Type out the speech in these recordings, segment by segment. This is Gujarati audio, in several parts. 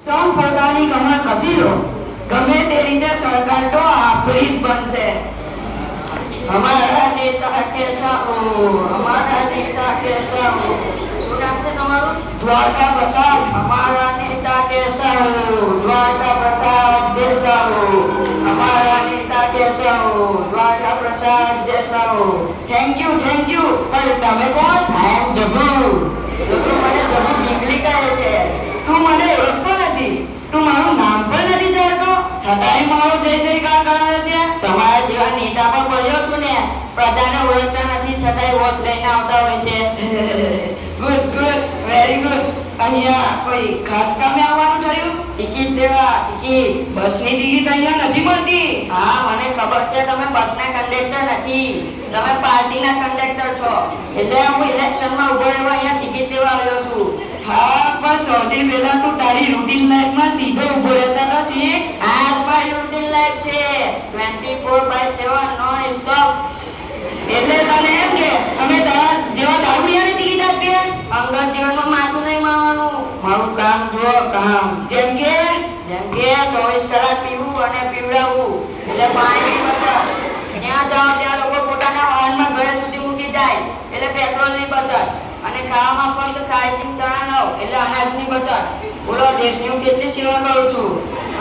સૌ પોતાની કમર કસી લો, ગમે તે રીતે સરકાર તો આપણી જ બનશે. हमारा नेता कैसा हो, हमारा नेता कैसा हो. શું નામ છે તમારું? દ્વારકા પ્રસાદ. हमारा नेता कैसा हो, द्वारका प्रसाद जैसा हो. हमारा नेता कैसा हो, द्वारका प्रसाद जैसा हो. થેન્ક યુ પણ તમે કોણ? I am જબુ. લોકો મને જબુ જીંગલી કહે છે. તું મને ઓળખતો નથી, તું મારું નામ પણ નથી જાણતો, છતાંય મારો જય જયકાર કરે છે. તમારા જેવા નેતા પર પડ્યો છું ને, પ્રજાને ઓળખતા નથી છતાંય વોટ લઈને આવતા હોય છે. Good very good. અહીંયા કોઈ ખાસ કામે આવવાનું થયું? ટિકિટ દેવા. ટિકિટ. બસની ટિકિટ અહીંયા નથી મળતી. હા, મને ખબર છે તમે બસના કંડક્ટર નથી, તમે પાર્ટીના કંડક્ટર છો. એટલે હું ઇલેક્શનમાં ઉભો રહ્યો અહીંયા ટિકિટ દેવા આવ્યો છું. હા, પણ સૌથી પહેલા તું તારી રૂટીન લાઈફમાં સીધો ઉભો રહેતા નથી. આ જ મારી રૂટીન લાઈફ છે, 24/7 નોન સ્ટોપ. એટલે તને એમ કે અમે તારા જેવા દારૂડિયાની ટિકિટ આપીએ? અંગત જીવનમાં માથું નહીં મારવાનું. મારું કામ જુઓ, કામ. જેમ કે 24 કલાક પીવું અને પીવડાવવું, એટલે પાણીની બચત. જ્યાં જાઓ ત્યાં લોકો પોતાના વાહનમાં ઘરે સુધી મૂકી જાય, એટલે પેટ્રોલની બચત. અને ખાવામાં ફક્ત ખાઈશીન ચણા લઉં, એટલે અનાજની બચત. બોલો, દેશની હું કેટલી સેવા કરું છું.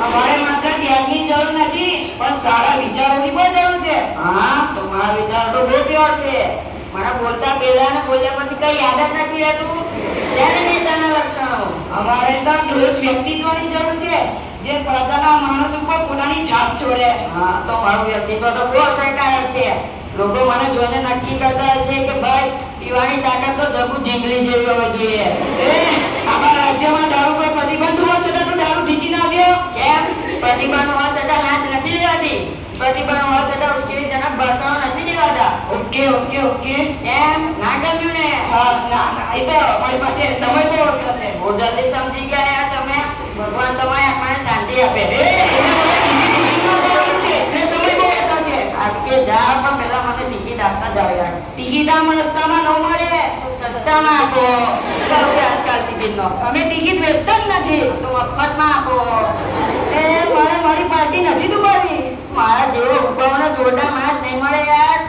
અમારે માત્ર ત્યાગની જરૂર નથી, પણ સારા વિચારોની પણ જરૂર છે. હા, તમારા વિચાર તો બહુ પ્યોર છે. મને બોલતા પહેલા ને બોલ્યા પછી કઈ યાદ જ નથી રહેતું. છે ને નેતાના લક્ષણો? અમારે તો ઠોસ વ્યક્તિત્વની જરૂર છે, જે પ્રજાના માણસ ઉપર પોતાની છાપ છોડે. હા, તો મારું વ્યક્તિત્વ તો બહુ અસરકારક છે. લોકો મને જોઈને નક્કી કરતા હશે કે ભાઈ પીવાની તાકાત તો જબુ જીંગલી જેવી હોવી જોઈએ. આપણા રાજ્યમાં દારૂ પર પ્રતિબંધ હોવા છતાં તું દારૂ ઢીચીને આવ્યો કેમ? પ્રતિભાનો હોવા છતાં લાંચ નથી લેવાતી. પ્રતિભાનો હોવા છતાં ઉશ્કેરણીજનક ભાષણો નથી દેવાતા. ઓકે એમ ના ગમ્યું ને? હા ના એ તો અમારી પાસે સમય બહુ ઓછો છે. બહુ જલ્દી સમજી ગયા યાર તમે. ભગવાન તમારી આત્માને શાંતિ આપે. કે જા પણ પહેલા મને ટિકિટ આપતા જાવ યાર. ટિકિટ આમ રસ્તામાં ન મળે, સસ્તામાં આપો. કેટલા છે આજકાલ ટિકિટનો? અમે ટિકિટ વેચતા જ નથી. તો મફતમાં આપો. મારે મારી પાર્ટી નથી દુબાવી. મારા જેવો ઉભાવનો જોરદાર માણસ નહીં મળે યાર.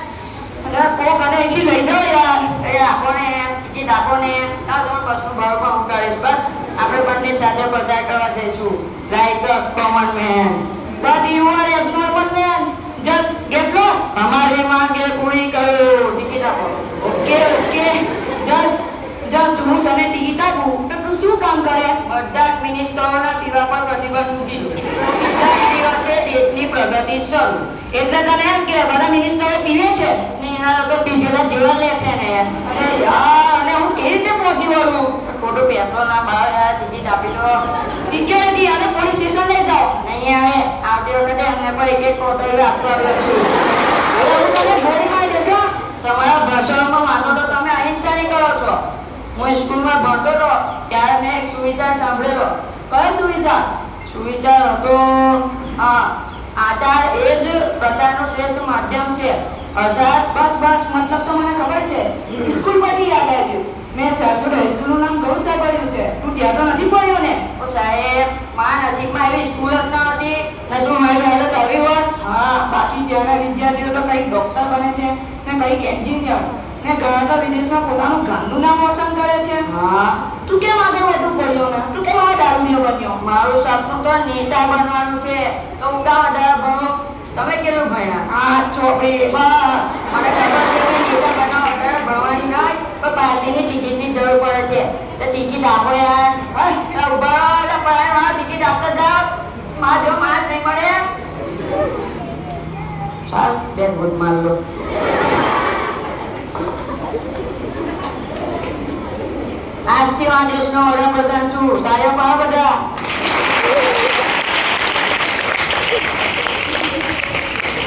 અરે કોક અને અહીંથી લઈ જાઓ યાર. એ આપો ને ટિકિટ આપો ને. ચાલ તમે બસનું ભાડું પણ હું કરીશ. બસ આપણે બંને સાથે પ્રચાર કરવા જઈશું. Like a common main. But you are abnormal man. Just get lost. हमारी मांगे पूरी करो. ટિકિટ આપો. ઓકે જસ્ટ હું તને ટિકિટ આપું તો તું શું કામ કરે? બધા જ મિનિસ્ટરોના પીવા પર પ્રતિબંધ મૂકી દો. બીજા દિવસે દેશની પ્રગતિ શરૂ. એટલે તને એમ કે બધા મિનિસ્ટરો પીવે છે? ને એના લોકો પીધેલા જેવા લે છે ને. અરે યાર, અને હું કેવી રીતે પહોંચી વળું? ખોટું પેટ્રોલ ના ભાવ યાર. ટિકિટ આપી દો. સિક્યોરિટી અને પોલીસ સ્ટેશન લઈ જાઓ. નહીં આવે. આવતી વખતે એમને પણ એક કોટરી આપતો આવ્યો છું. હવે હું તને ગોળી મારી દેશો. તમારા ભાષણોમાં માનો તો તમે અહિંસાની કરો છો. હું સ્કૂલમાં ભણતો હતો ત્યારે મેં એક સુવિચાર સાંભળેલો. કયો સુવિચાર? સુવિચાર હતો આચાર એ જ પ્રચારનું શ્રેષ્ઠ માધ્યમ છે. અર્થાત બસ મતલબ તો મને ખબર છે. સ્કૂલ પરથી યાદ આવ્યું. મેં સાસુડ હાઈસ્કૂલનું નામ ઘણું સાંભળ્યું છે. તું ત્યાં તો નથી પડ્યો ને? ઓ સાહેબ, મારા નસીબમાં એવી સ્કૂલ જ ન હતી ને તું મારી હાલત આવી હોત. હા, બાકી ત્યાંના વિદ્યાર્થીઓ તો કંઈક ડોક્ટર બને છે ને કંઈક એન્જિનિયર ને ઘણા તો વિદેશમાં પોતાનું ગામનું નામ રોશન કરે છે. હા, તું કેમ આગળ વધુ પડ્યો ને? તું કેમ આ દારૂડિયો બન્યો? મારું સપનું તો નેતા બનવાનું છે. તો હું કાં વધારે ભણું? તમે કેટલું ભણ્યા? આ ચોપડી બસ. મને ખબર છે કે નેતા બનવા વધારે ભણવાની નહીં, પણ પાર્ટીની ટિકિટની જરૂર પડે છે. તો ટિકિટ આપો યાર. ઉભા રહો, મારા ટિકિટ આપતા જાઓ. મારા જેવો માણસ નહીં મળે. સારું, બે ગુડ માર લો. આજથી હું આ દેશનો વડાપ્રધાન છું. તારે પાડો બધા.